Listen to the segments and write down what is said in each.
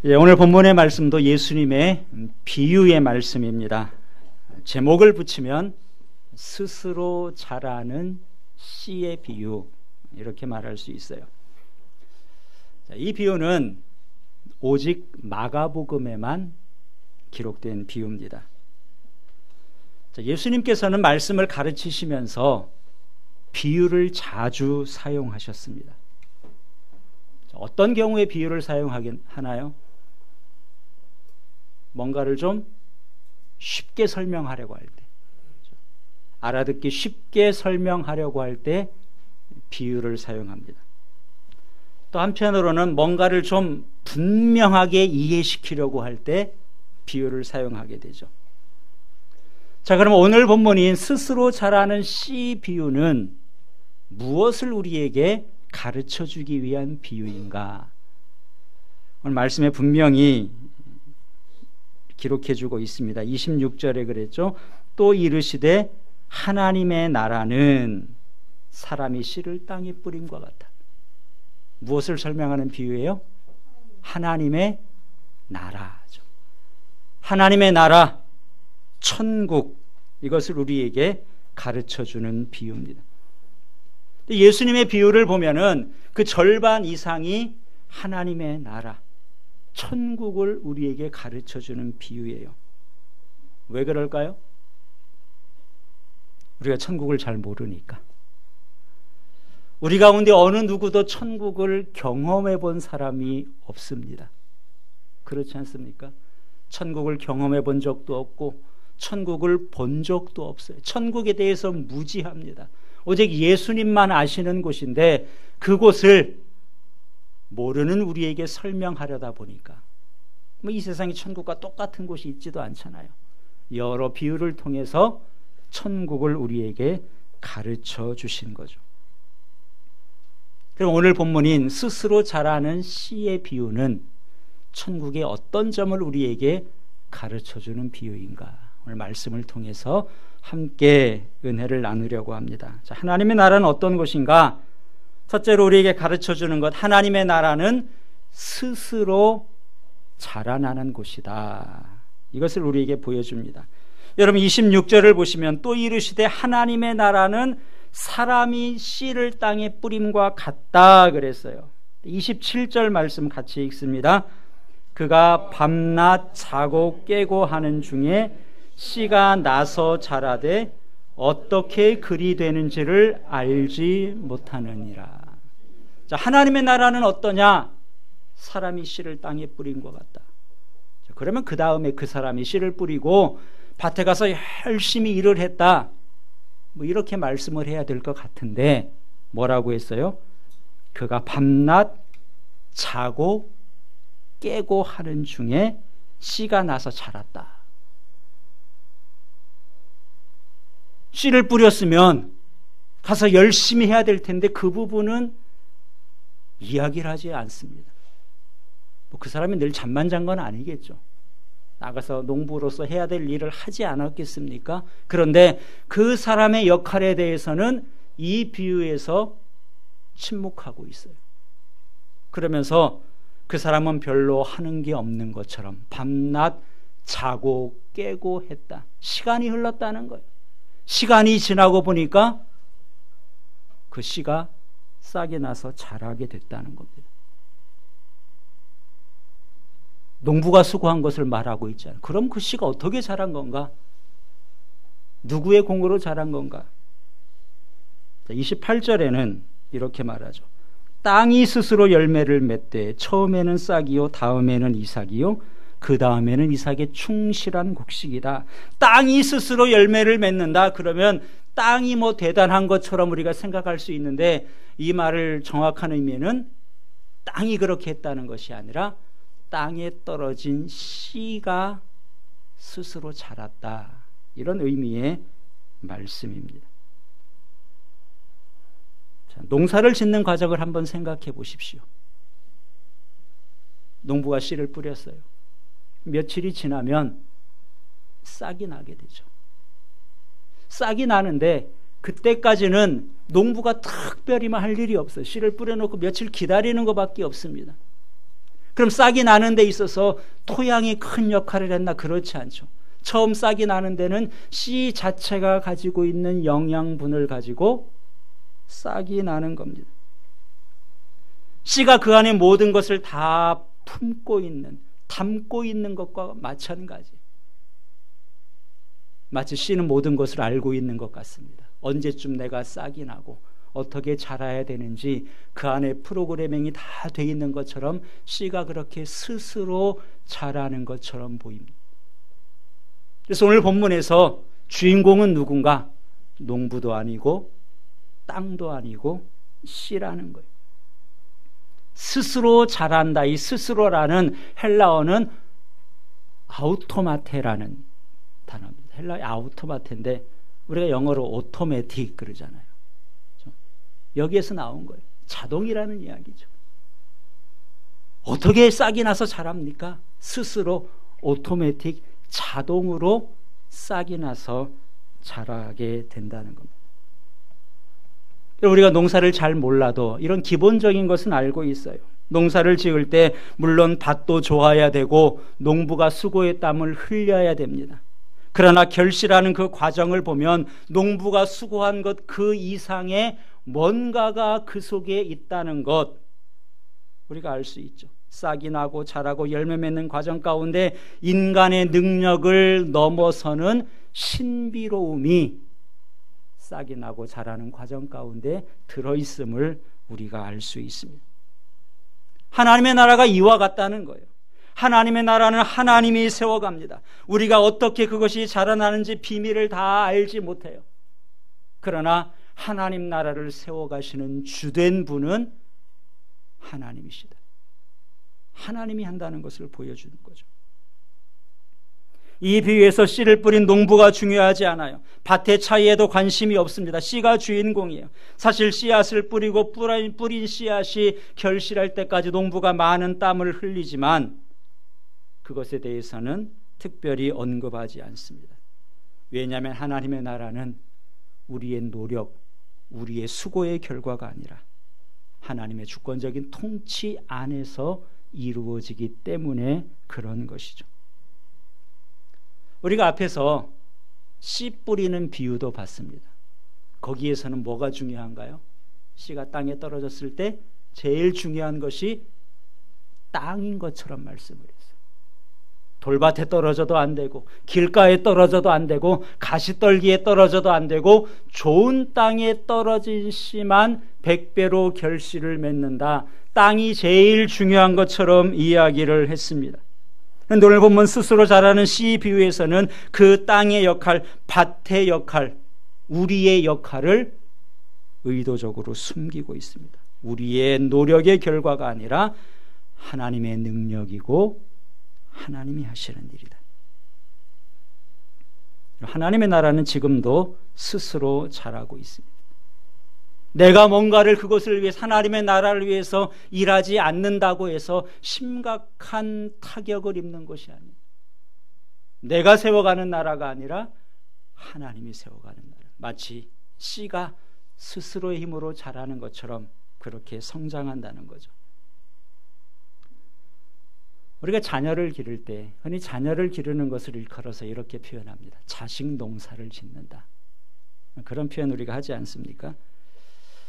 오늘 본문의 말씀도 예수님의 비유의 말씀입니다. 제목을 붙이면 스스로 자라는 씨의 비유, 이렇게 말할 수 있어요. 이 비유는 오직 마가복음에만 기록된 비유입니다. 예수님께서는 말씀을 가르치시면서 비유를 자주 사용하셨습니다. 어떤 경우에 비유를 사용하나요? 뭔가를 좀 쉽게 설명하려고 할 때, 알아듣기 쉽게 설명하려고 할 때 비유를 사용합니다. 또 한편으로는 뭔가를 좀 분명하게 이해시키려고 할 때 비유를 사용하게 되죠. 자, 그럼 오늘 본문인 스스로 자라는 씨 비유는 무엇을 우리에게 가르쳐주기 위한 비유인가? 오늘 말씀에 분명히 기록해주고 있습니다. 26절에 그랬죠. 또 이르시되 하나님의 나라는 사람이 씨를 땅에 뿌림과 같다. 무엇을 설명하는 비유예요? 하나님의 나라죠. 하나님의 나라, 천국, 이것을 우리에게 가르쳐주는 비유입니다. 예수님의 비유를 보면은 그 절반 이상이 하나님의 나라, 천국을 우리에게 가르쳐주는 비유예요. 왜 그럴까요? 우리가 천국을 잘 모르니까. 우리 가운데 어느 누구도 천국을 경험해 본 사람이 없습니다. 그렇지 않습니까? 천국을 경험해 본 적도 없고 천국을 본 적도 없어요. 천국에 대해서 무지합니다. 오직 예수님만 아시는 곳인데 그곳을 모르는 우리에게 설명하려다 보니까 이 세상에 천국과 똑같은 곳이 있지도 않잖아요. 여러 비유를 통해서 천국을 우리에게 가르쳐 주신 거죠. 그럼 오늘 본문인 스스로 자라는 씨의 비유는 천국의 어떤 점을 우리에게 가르쳐주는 비유인가? 오늘 말씀을 통해서 함께 은혜를 나누려고 합니다. 자, 하나님의 나라는 어떤 것인가? 첫째로 우리에게 가르쳐주는 것, 하나님의 나라는 스스로 자라나는 곳이다. 이것을 우리에게 보여줍니다. 여러분 26절을 보시면 또 이르시되 하나님의 나라는 사람이 씨를 땅에 뿌림과 같다 그랬어요. 27절 말씀 같이 읽습니다. 그가 밤낮 자고 깨고 하는 중에 씨가 나서 자라되 어떻게 그리 되는지를 알지 못하느니라. 자, 하나님의 나라는 어떠냐? 사람이 씨를 땅에 뿌린 것 같다. 자, 그러면 그 다음에 그 사람이 씨를 뿌리고 밭에 가서 열심히 일을 했다. 이렇게 말씀을 해야 될 것 같은데 뭐라고 했어요? 그가 밤낮 자고 깨고 하는 중에 씨가 나서 자랐다. 씨를 뿌렸으면 가서 열심히 해야 될 텐데 그 부분은 이야기를 하지 않습니다. 그 사람이 늘 잠만 잔 건 아니겠죠. 나가서 농부로서 해야 될 일을 하지 않았겠습니까? 그런데 그 사람의 역할에 대해서는 이 비유에서 침묵하고 있어요. 그러면서 그 사람은 별로 하는 게 없는 것처럼 밤낮 자고 깨고 했다. 시간이 흘렀다는 거예요. 시간이 지나고 보니까 그 씨가 싹이 나서 자라게 됐다는 겁니다. 농부가 수고한 것을 말하고 있잖아요. 그럼 그 씨가 어떻게 자란 건가? 누구의 공으로 자란 건가? 28절에는 이렇게 말하죠. 땅이 스스로 열매를 맺되 처음에는 싹이요 다음에는 이삭이요 그 다음에는 이삭의 충실한 곡식이다. 땅이 스스로 열매를 맺는다. 그러면 땅이 뭐 대단한 것처럼 우리가 생각할 수 있는데 이 말을 정확한 의미는 땅이 그렇게 했다는 것이 아니라 땅에 떨어진 씨가 스스로 자랐다. 이런 의미의 말씀입니다. 자, 농사를 짓는 과정을 한번 생각해 보십시오. 농부가 씨를 뿌렸어요. 며칠이 지나면 싹이 나게 되죠. 싹이 나는데 그때까지는 농부가 특별히 할 일이 없어요. 씨를 뿌려놓고 며칠 기다리는 것밖에 없습니다. 그럼 싹이 나는 데 있어서 토양이 큰 역할을 했나? 그렇지 않죠. 처음 싹이 나는 데는 씨 자체가 가지고 있는 영양분을 가지고 싹이 나는 겁니다. 씨가 그 안에 모든 것을 다 품고 있는, 담고 있는 것과 마찬가지. 마치 씨는 모든 것을 알고 있는 것 같습니다. 언제쯤 내가 싹이 나고 어떻게 자라야 되는지 그 안에 프로그래밍이 다 돼 있는 것처럼 씨가 그렇게 스스로 자라는 것처럼 보입니다. 그래서 오늘 본문에서 주인공은 누군가? 농부도 아니고 땅도 아니고 씨라는 거예요. 스스로 자란다. 이 스스로라는 헬라어는 아우토마테라는 단어입니다. 헬라어의 아우토마테인데 우리가 영어로 오토매틱 그러잖아요. 여기에서 나온 거예요. 자동이라는 이야기죠. 어떻게 싹이 나서 자랍니까? 스스로 오토매틱 자동으로 싹이 나서 자라게 된다는 겁니다. 우리가 농사를 잘 몰라도 이런 기본적인 것은 알고 있어요. 농사를 지을 때 물론 밭도 좋아야 되고 농부가 수고의 땀을 흘려야 됩니다. 그러나 결실하는 그 과정을 보면 농부가 수고한 것 그 이상의 뭔가가 그 속에 있다는 것 우리가 알 수 있죠. 싹이 나고 자라고 열매 맺는 과정 가운데 인간의 능력을 넘어서는 신비로움이 싹이 나고 자라는 과정 가운데 들어있음을 우리가 알 수 있습니다. 하나님의 나라가 이와 같다는 거예요. 하나님의 나라는 하나님이 세워갑니다. 우리가 어떻게 그것이 자라나는지 비밀을 다 알지 못해요. 그러나 하나님 나라를 세워가시는 주된 분은 하나님이시다. 하나님이 한다는 것을 보여주는 거죠. 이 비유에서 씨를 뿌린 농부가 중요하지 않아요. 밭의 차이에도 관심이 없습니다. 씨가 주인공이에요. 사실 씨앗을 뿌리고 뿌린 씨앗이 결실할 때까지 농부가 많은 땀을 흘리지만 그것에 대해서는 특별히 언급하지 않습니다. 왜냐하면 하나님의 나라는 우리의 노력, 우리의 수고의 결과가 아니라 하나님의 주권적인 통치 안에서 이루어지기 때문에 그런 것이죠. 우리가 앞에서 씨 뿌리는 비유도 봤습니다. 거기에서는 뭐가 중요한가요? 씨가 땅에 떨어졌을 때 제일 중요한 것이 땅인 것처럼 말씀을 했어요. 돌밭에 떨어져도 안 되고 길가에 떨어져도 안 되고 가시떨기에 떨어져도 안 되고 좋은 땅에 떨어진 씨만 100배로 결실을 맺는다. 땅이 제일 중요한 것처럼 이야기를 했습니다. 그런데 오늘 본문 스스로 자라는 씨 비유에서는 그 땅의 역할, 밭의 역할, 우리의 역할을 의도적으로 숨기고 있습니다. 우리의 노력의 결과가 아니라 하나님의 능력이고 하나님이 하시는 일이다. 하나님의 나라는 지금도 스스로 자라고 있습니다. 내가 뭔가를 그것을 위해 하나님의 나라를 위해서 일하지 않는다고 해서 심각한 타격을 입는 것이 아니에요. 내가 세워가는 나라가 아니라 하나님이 세워가는 나라. 마치 씨가 스스로의 힘으로 자라는 것처럼 그렇게 성장한다는 거죠. 우리가 자녀를 기를 때 흔히 자녀를 기르는 것을 일컬어서 이렇게 표현합니다. 자식 농사를 짓는다. 그런 표현 우리가 하지 않습니까?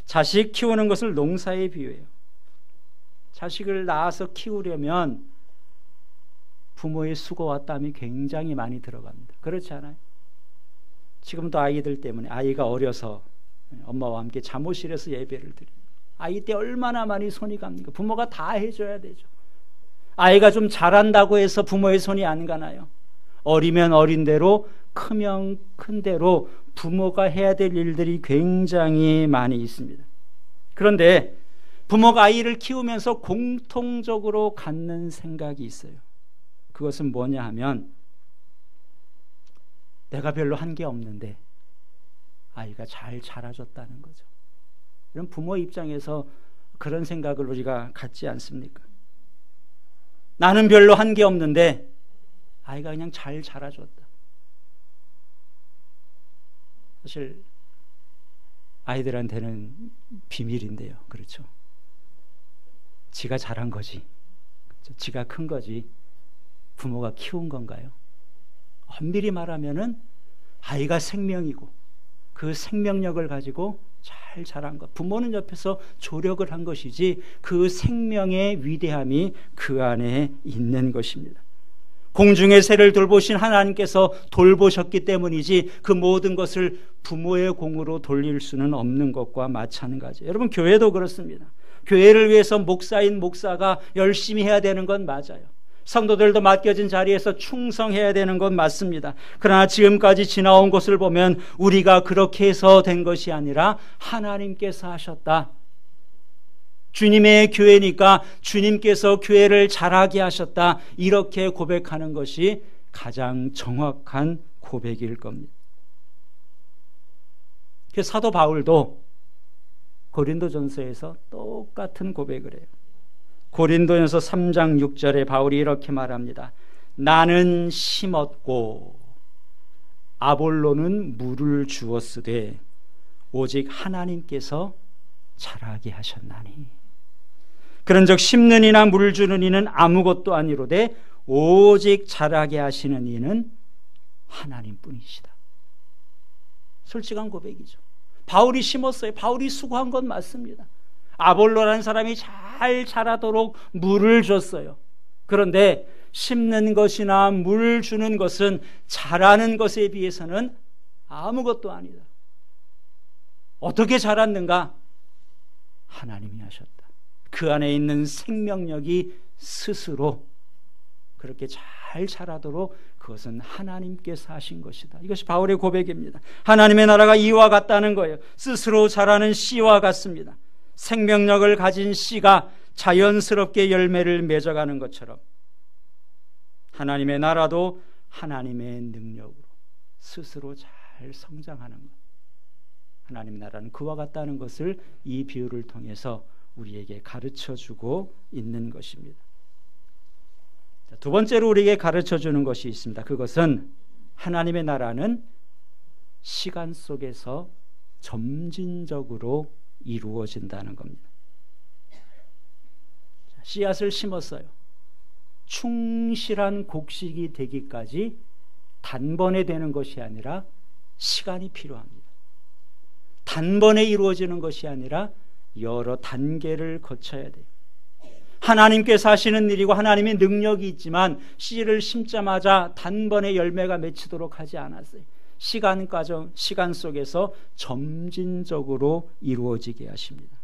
자식 키우는 것을 농사에 비유해요. 자식을 낳아서 키우려면 부모의 수고와 땀이 굉장히 많이 들어갑니다. 그렇지 않아요? 지금도 아이들 때문에 아이가 어려서 엄마와 함께 잠옷실에서 예배를 드려요. 아이 때 얼마나 많이 손이 갑니까? 부모가 다 해줘야 되죠. 아이가 좀 자란다고 해서 부모의 손이 안 가나요? 어리면 어린 대로 크면 큰 대로 부모가 해야 될 일들이 굉장히 많이 있습니다. 그런데 부모가 아이를 키우면서 공통적으로 갖는 생각이 있어요. 그것은 뭐냐 하면 내가 별로 한 게 없는데 아이가 잘 자라줬다는 거죠. 이런 부모 입장에서 그런 생각을 우리가 갖지 않습니까? 나는 별로 한 게 없는데 아이가 그냥 잘 자라줬다. 사실 아이들한테는 비밀인데요. 그렇죠? 지가 잘한 거지. 지가 큰 거지 부모가 키운 건가요? 엄밀히 말하면은 아이가 생명이고 그 생명력을 가지고 잘 자란 것, 부모는 옆에서 조력을 한 것이지 그 생명의 위대함이 그 안에 있는 것입니다. 공중의 새를 돌보신 하나님께서 돌보셨기 때문이지 그 모든 것을 부모의 공으로 돌릴 수는 없는 것과 마찬가지예요. 여러분, 교회도 그렇습니다. 교회를 위해서 목사인 목사가 열심히 해야 되는 건 맞아요. 성도들도 맡겨진 자리에서 충성해야 되는 건 맞습니다. 그러나 지금까지 지나온 것을 보면 우리가 그렇게 해서 된 것이 아니라 하나님께서 하셨다. 주님의 교회니까 주님께서 교회를 자라게 하셨다. 이렇게 고백하는 것이 가장 정확한 고백일 겁니다. 사도 바울도 고린도전서에서 똑같은 고백을 해요. 고린도전서 3장 6절에 바울이 이렇게 말합니다. 나는 심었고 아볼로는 물을 주었으되 오직 하나님께서 자라게 하셨나니. 그런즉 심는 이나 물 주는 이는 아무것도 아니로되 오직 자라게 하시는 이는 하나님뿐이시다. 솔직한 고백이죠. 바울이 심었어요. 바울이 수고한 건 맞습니다. 아볼로라는 사람이 잘 자라도록 물을 줬어요. 그런데 심는 것이나 물 주는 것은 자라는 것에 비해서는 아무것도 아니다. 어떻게 자랐는가? 하나님이 하셨다. 그 안에 있는 생명력이 스스로 그렇게 잘 자라도록 그것은 하나님께서 하신 것이다. 이것이 바울의 고백입니다. 하나님의 나라가 이와 같다는 거예요. 스스로 자라는 씨와 같습니다. 생명력을 가진 씨가 자연스럽게 열매를 맺어가는 것처럼 하나님의 나라도 하나님의 능력으로 스스로 잘 성장하는 것. 하나님의 나라는 그와 같다는 것을 이 비유를 통해서 우리에게 가르쳐주고 있는 것입니다. 두 번째로 우리에게 가르쳐주는 것이 있습니다. 그것은 하나님의 나라는 시간 속에서 점진적으로 이루어진다는 겁니다. 씨앗을 심었어요. 충실한 곡식이 되기까지 단번에 되는 것이 아니라 시간이 필요합니다. 단번에 이루어지는 것이 아니라 여러 단계를 거쳐야 돼요. 하나님께서 하시는 일이고 하나님의 능력이 있지만 씨를 심자마자 단번에 열매가 맺히도록 하지 않았어요. 시간 속에서 점진적으로 이루어지게 하십니다.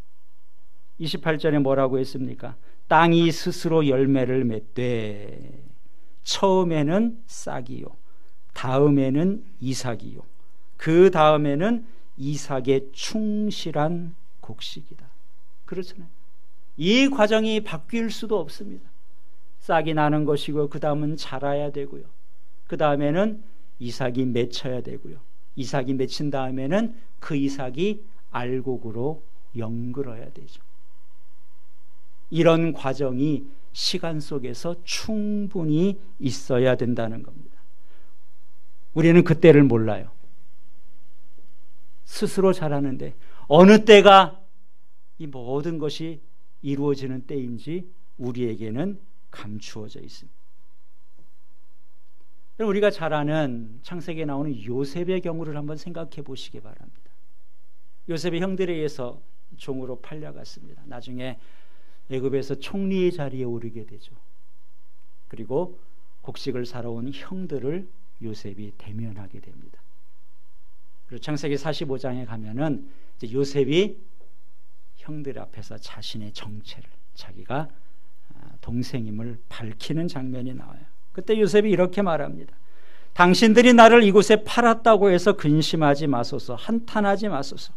28절에 뭐라고 했습니까? 땅이 스스로 열매를 맺되 처음에는 싹이요, 다음에는 이삭이요, 그 다음에는 이삭의 충실한 곡식이다. 그렇잖아요. 이 과정이 바뀔 수도 없습니다. 싹이 나는 것이고 그 다음은 자라야 되고요. 그 다음에는 이삭이 맺혀야 되고요. 이삭이 맺힌 다음에는 그 이삭이 알곡으로 연글어야 되죠. 이런 과정이 시간 속에서 충분히 있어야 된다는 겁니다. 우리는 그때를 몰라요. 스스로 자라는데 어느 때가 이 모든 것이 이루어지는 때인지 우리에게는 감추어져 있습니다. 우리가 잘 아는 창세기에 나오는 요셉의 경우를 한번 생각해 보시기 바랍니다. 요셉의 형들에 의해서 종으로 팔려갔습니다. 나중에 애굽에서 총리의 자리에 오르게 되죠. 그리고 곡식을 사러 온 형들을 요셉이 대면하게 됩니다. 그리고 창세기 45장에 가면은 이제 요셉이 형들 앞에서 자신의 정체를, 자기가 동생임을 밝히는 장면이 나와요. 그때 요셉이 이렇게 말합니다. 당신들이 나를 이곳에 팔았다고 해서 근심하지 마소서, 한탄하지 마소서.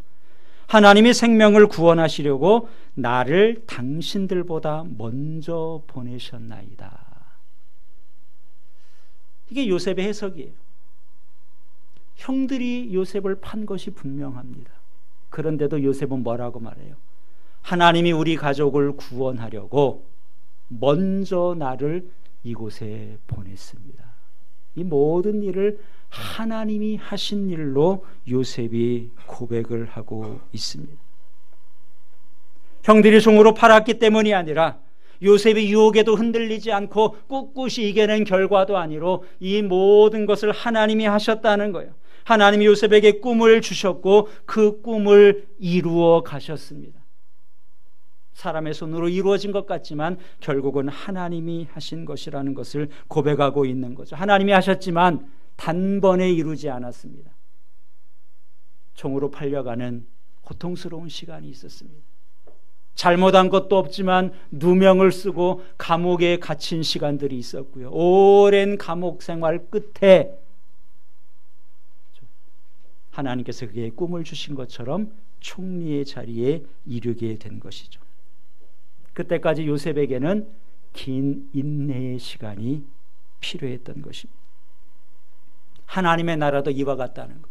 하나님이 생명을 구원하시려고 나를 당신들보다 먼저 보내셨나이다. 이게 요셉의 해석이에요. 형들이 요셉을 판 것이 분명합니다. 그런데도 요셉은 뭐라고 말해요? 하나님이 우리 가족을 구원하려고 먼저 나를 이곳에 보냈습니다. 이 모든 일을 하나님이 하신 일로 요셉이 고백을 하고 있습니다. 형들이 종으로 팔았기 때문이 아니라 요셉이 유혹에도 흔들리지 않고 꿋꿋이 이겨낸 결과도 아니로 이 모든 것을 하나님이 하셨다는 거예요. 하나님이 요셉에게 꿈을 주셨고 그 꿈을 이루어 가셨습니다. 사람의 손으로 이루어진 것 같지만 결국은 하나님이 하신 것이라는 것을 고백하고 있는 거죠. 하나님이 하셨지만 단번에 이루지 않았습니다. 총으로 팔려가는 고통스러운 시간이 있었습니다. 잘못한 것도 없지만 누명을 쓰고 감옥에 갇힌 시간들이 있었고요. 오랜 감옥 생활 끝에 하나님께서 그에게 꿈을 주신 것처럼 총리의 자리에 이르게 된 것이죠. 그때까지 요셉에게는 긴 인내의 시간이 필요했던 것입니다. 하나님의 나라도 이와 같다는 것.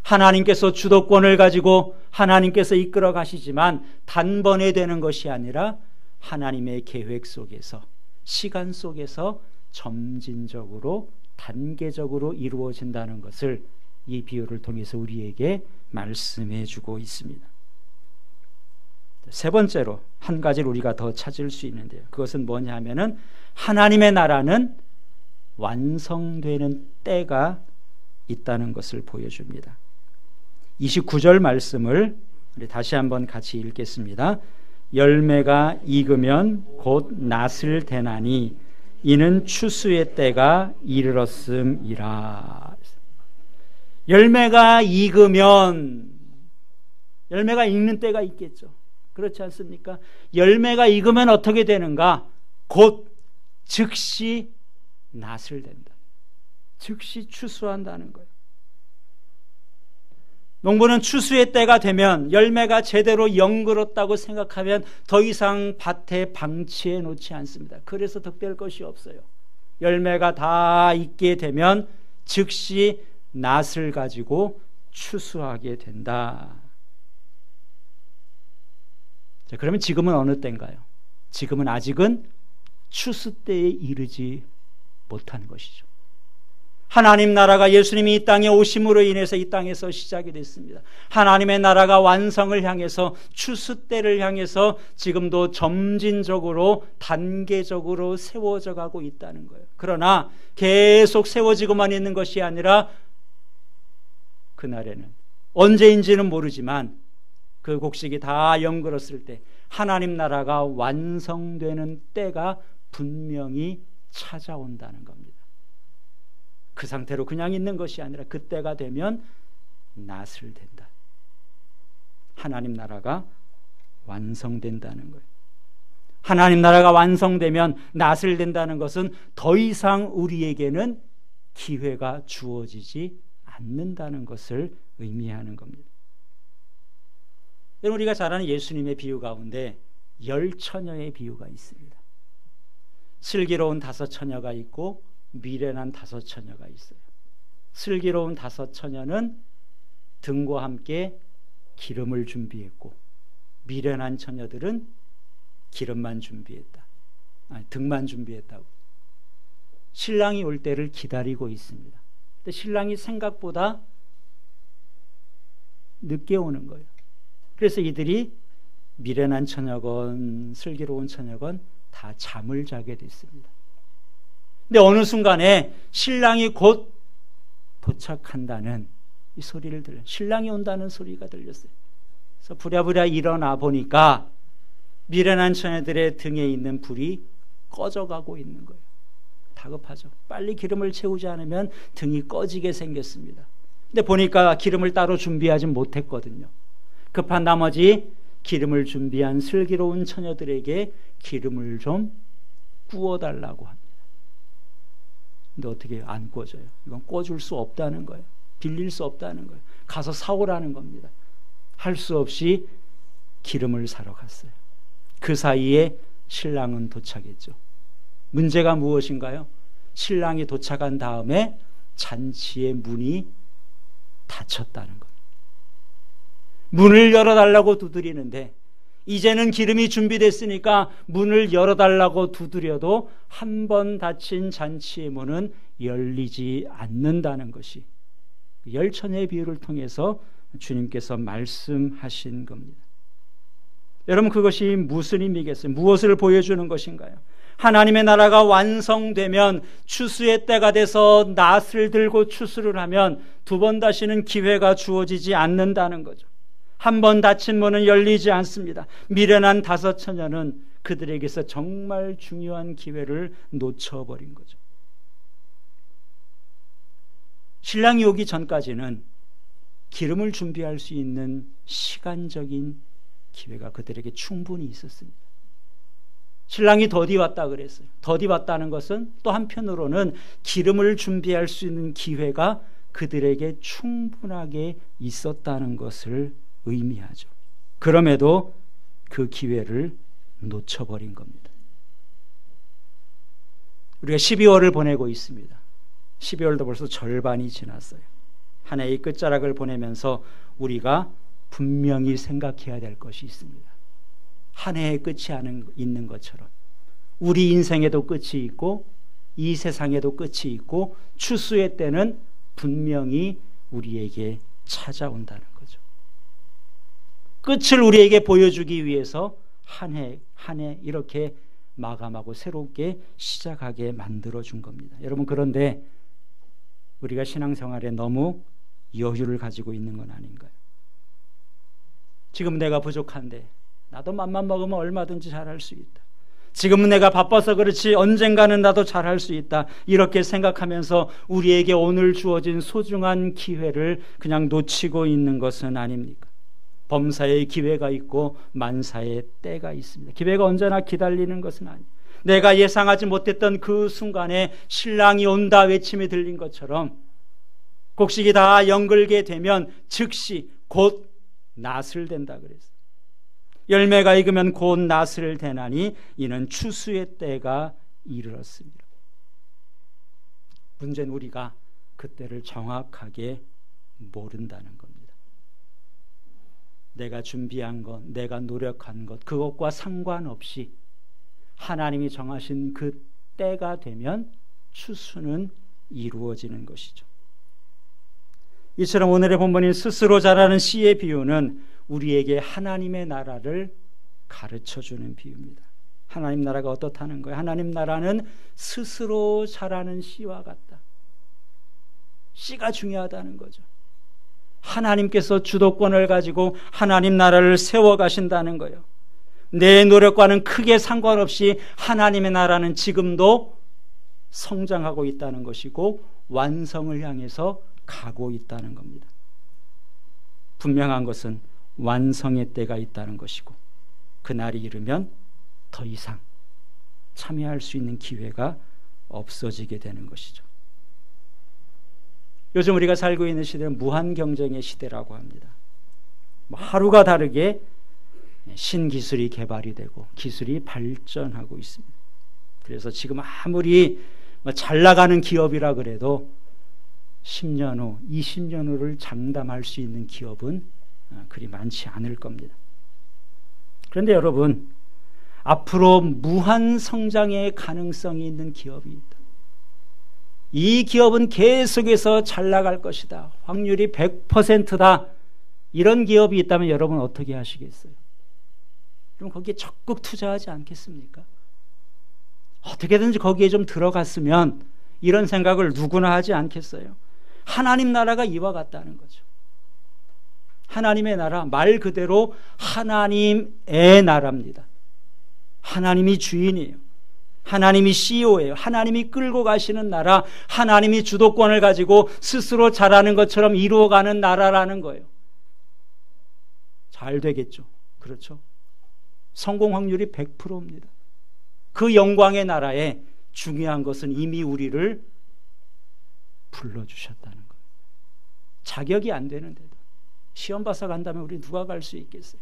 하나님께서 주도권을 가지고 하나님께서 이끌어 가시지만 단번에 되는 것이 아니라 하나님의 계획 속에서, 시간 속에서 점진적으로 단계적으로 이루어진다는 것을 이 비유를 통해서 우리에게 말씀해 주고 있습니다. 세 번째로 한 가지를 우리가 더 찾을 수 있는데요. 그것은 뭐냐 하면은 하나님의 나라는 완성되는 때가 있다는 것을 보여줍니다. 29절 말씀을 우리 다시 한번 같이 읽겠습니다. 열매가 익으면 곧 낫을 대나니 이는 추수의 때가 이르렀음이라. 열매가 익으면, 열매가 익는 때가 있겠죠. 그렇지 않습니까? 열매가 익으면 어떻게 되는가? 곧 즉시 낫을 된다. 즉시 추수한다는 거예요. 농부는 추수의 때가 되면 열매가 제대로 연그렀다고 생각하면 더 이상 밭에 방치해 놓지 않습니다. 그래서 득될 것이 없어요. 열매가 다 익게 되면 즉시 낫을 가지고 추수하게 된다. 자, 그러면 지금은 어느 때인가요? 지금은 아직은 추수 때에 이르지 못한 것이죠. 하나님 나라가 예수님이 이 땅에 오심으로 인해서 이 땅에서 시작이 됐습니다. 하나님의 나라가 완성을 향해서, 추수 때를 향해서 지금도 점진적으로 단계적으로 세워져 가고 있다는 거예요. 그러나 계속 세워지고만 있는 것이 아니라 그날에는 언제인지는 모르지만 그 곡식이 다 연그렀을 때 하나님 나라가 완성되는 때가 분명히 찾아온다는 겁니다. 그 상태로 그냥 있는 것이 아니라 그때가 되면 낫을 된다. 하나님 나라가 완성된다는 거예요. 하나님 나라가 완성되면 낫을 된다는 것은 더 이상 우리에게는 기회가 주어지지 않는다는 것을 의미하는 겁니다. 여러분, 우리가 잘 아는 예수님의 비유 가운데 10처녀의 비유가 있습니다. 슬기로운 5처녀가 있고 미련한 5처녀가 있어요. 슬기로운 5처녀는 등과 함께 기름을 준비했고, 미련한 처녀들은 기름만 준비했다. 아니, 등만 준비했다고. 신랑이 올 때를 기다리고 있습니다. 근데 신랑이 생각보다 늦게 오는 거예요. 그래서 이들이 미련한 처녀건 슬기로운 처녀건 다 잠을 자게 됐습니다. 근데 어느 순간에 신랑이 곧 도착한다는 이 소리를 들려요. 신랑이 온다는 소리가 들렸어요. 그래서 부랴부랴 일어나 보니까 미련한 처녀들의 등에 있는 불이 꺼져가고 있는 거예요. 다급하죠. 빨리 기름을 채우지 않으면 등이 꺼지게 생겼습니다. 근데 보니까 기름을 따로 준비하지 못했거든요. 급한 나머지 기름을 준비한 슬기로운 처녀들에게 기름을 좀 구워달라고 합니다. 근데 어떻게 안 꿔져요? 이건 꿔줄 수 없다는 거예요. 빌릴 수 없다는 거예요. 가서 사오라는 겁니다. 할 수 없이 기름을 사러 갔어요. 그 사이에 신랑은 도착했죠. 문제가 무엇인가요? 신랑이 도착한 다음에 잔치의 문이 닫혔다는 겁니다. 문을 열어달라고 두드리는데 이제는 기름이 준비됐으니까 문을 열어달라고 두드려도 한 번 닫힌 잔치의 문은 열리지 않는다는 것이 10처녀의 비유를 통해서 주님께서 말씀하신 겁니다. 여러분, 그것이 무슨 의미겠어요? 무엇을 보여주는 것인가요? 하나님의 나라가 완성되면, 추수의 때가 돼서 낫을 들고 추수를 하면 두 번 다시는 기회가 주어지지 않는다는 거죠. 한 번 닫힌 문은 열리지 않습니다. 미련한 다섯 처녀는 그들에게서 정말 중요한 기회를 놓쳐버린 거죠. 신랑이 오기 전까지는 기름을 준비할 수 있는 시간적인 기회가 그들에게 충분히 있었습니다. 신랑이 더디 왔다 그랬어요. 더디 왔다는 것은 또 한편으로는 기름을 준비할 수 있는 기회가 그들에게 충분하게 있었다는 것을 의미하죠. 그럼에도 그 기회를 놓쳐버린 겁니다. 우리가 12월을 보내고 있습니다. 12월도 벌써 절반이 지났어요. 한 해의 끝자락을 보내면서 우리가 분명히 생각해야 될 것이 있습니다. 한 해의 끝이 있는 것처럼 우리 인생에도 끝이 있고 이 세상에도 끝이 있고 추수의 때는 분명히 우리에게 찾아온다는 거죠. 끝을 우리에게 보여주기 위해서 한 해 이렇게 마감하고 새롭게 시작하게 만들어준 겁니다. 여러분, 그런데 우리가 신앙생활에 너무 여유를 가지고 있는 건 아닌가요? 지금 내가 부족한데 나도 맘만 먹으면 얼마든지 잘할 수 있다. 지금은 내가 바빠서 그렇지 언젠가는 나도 잘할 수 있다. 이렇게 생각하면서 우리에게 오늘 주어진 소중한 기회를 그냥 놓치고 있는 것은 아닙니까? 범사에 기회가 있고 만사에 때가 있습니다. 기회가 언제나 기다리는 것은 아니에요. 내가 예상하지 못했던 그 순간에 신랑이 온다 외침이 들린 것처럼 곡식이 다 연글게 되면 즉시 곧 낫을 된다 그랬어요. 열매가 익으면 곧 낫을 대나니 이는 추수의 때가 이르렀습니다. 문제는 우리가 그때를 정확하게 모른다는 겁니다. 내가 준비한 것, 내가 노력한 것, 그것과 상관없이 하나님이 정하신 그 때가 되면 추수는 이루어지는 것이죠. 이처럼 오늘의 본문인 스스로 자라는 씨의 비유는 우리에게 하나님의 나라를 가르쳐주는 비유입니다. 하나님 나라가 어떻다는 거예요? 하나님 나라는 스스로 자라는 씨와 같다. 씨가 중요하다는 거죠. 하나님께서 주도권을 가지고 하나님 나라를 세워가신다는 거예요. 내 노력과는 크게 상관없이 하나님의 나라는 지금도 성장하고 있다는 것이고 완성을 향해서 가고 있다는 겁니다. 분명한 것은 완성의 때가 있다는 것이고 그날이 이르면 더 이상 참여할 수 있는 기회가 없어지게 되는 것이죠. 요즘 우리가 살고 있는 시대는 무한 경쟁의 시대라고 합니다. 하루가 다르게 신기술이 개발이 되고 기술이 발전하고 있습니다. 그래서 지금 아무리 잘 나가는 기업이라 그래도 10년 후, 20년 후를 장담할 수 있는 기업은 그리 많지 않을 겁니다. 그런데 여러분, 앞으로 무한 성장의 가능성이 있는 기업이 있다. 이 기업은 계속해서 잘 나갈 것이다. 확률이 100%다. 이런 기업이 있다면 여러분 어떻게 하시겠어요? 그럼 거기에 적극 투자하지 않겠습니까? 어떻게든지 거기에 좀 들어갔으면 이런 생각을 누구나 하지 않겠어요? 하나님 나라가 이와 같다는 거죠. 하나님의 나라, 말 그대로 하나님의 나라입니다. 하나님이 주인이에요. 하나님이 CEO예요. 하나님이 끌고 가시는 나라, 하나님이 주도권을 가지고 스스로 잘하는 것처럼 이루어가는 나라라는 거예요. 잘 되겠죠. 그렇죠? 성공 확률이 100%입니다. 그 영광의 나라에 중요한 것은 이미 우리를 불러주셨다는 겁니다. 자격이 안 되는데도, 시험 봐서 간다면 우리 누가 갈 수 있겠어요?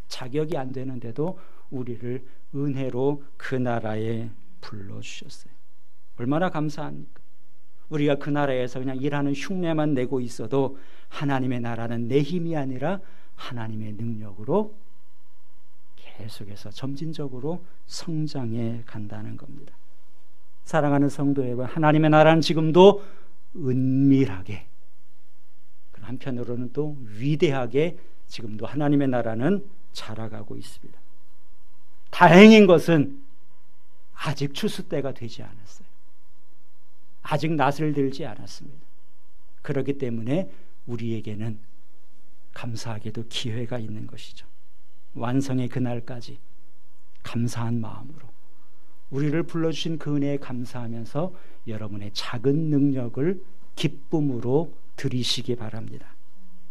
자격이 안 되는데도 우리를 은혜로 그 나라에 불러주셨어요. 얼마나 감사합니까? 우리가 그 나라에서 그냥 일하는 흉내만 내고 있어도 하나님의 나라는 내 힘이 아니라 하나님의 능력으로 계속해서 점진적으로 성장해 간다는 겁니다. 사랑하는 성도 여러분, 하나님의 나라는 지금도 은밀하게, 한편으로는 또 위대하게 지금도 하나님의 나라는 자라가고 있습니다. 다행인 것은 아직 추수 때가 되지 않았어요. 아직 낫을 들지 않았습니다. 그렇기 때문에 우리에게는 감사하게도 기회가 있는 것이죠. 완성의 그날까지 감사한 마음으로 우리를 불러주신 그 은혜에 감사하면서 여러분의 작은 능력을 기쁨으로 드리시기 바랍니다.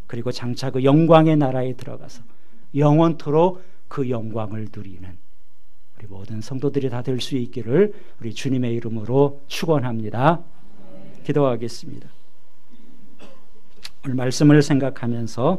그리고 장차 그 영광의 나라에 들어가서 영원토록 그 영광을 누리는 우리 모든 성도들이 다 될 수 있기를 우리 주님의 이름으로 축원합니다. 기도하겠습니다. 오늘 말씀을 생각하면서